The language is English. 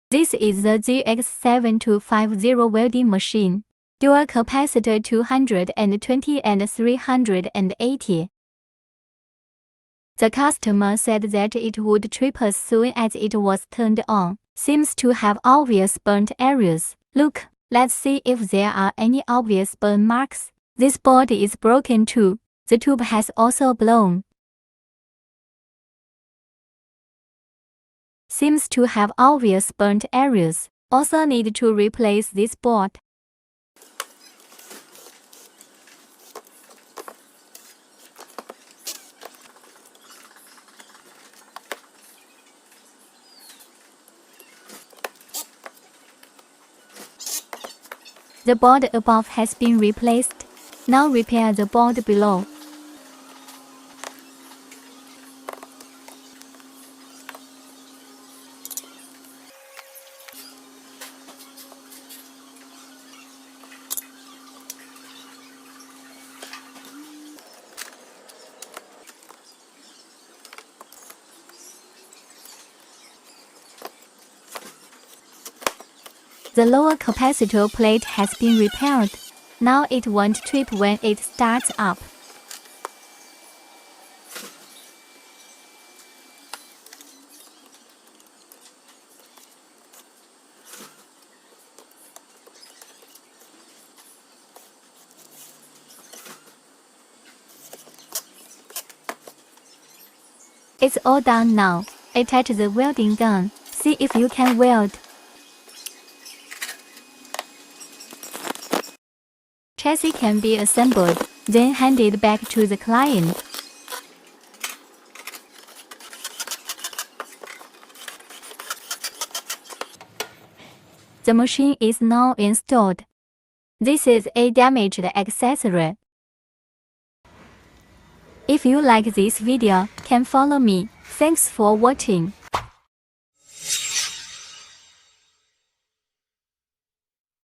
This is the ZX7-250 welding machine. Dual capacitor 220 and 380. The customer said that it would trip as soon as it was turned on. Seems to have obvious burnt areas. Look, let's see if there are any obvious burn marks. This board is broken too. The tube has also blown. Seems to have obvious burnt areas. Also need to replace this board. The board above has been replaced. Now repair the board below. The lower capacitor plate has been repaired. Now it won't trip when it starts up. It's all done now. Attach the welding gun. See if you can weld. Chassis can be assembled, then handed back to the client. The machine is now installed. This is a damaged accessory. If you like this video, can follow me. Thanks for watching.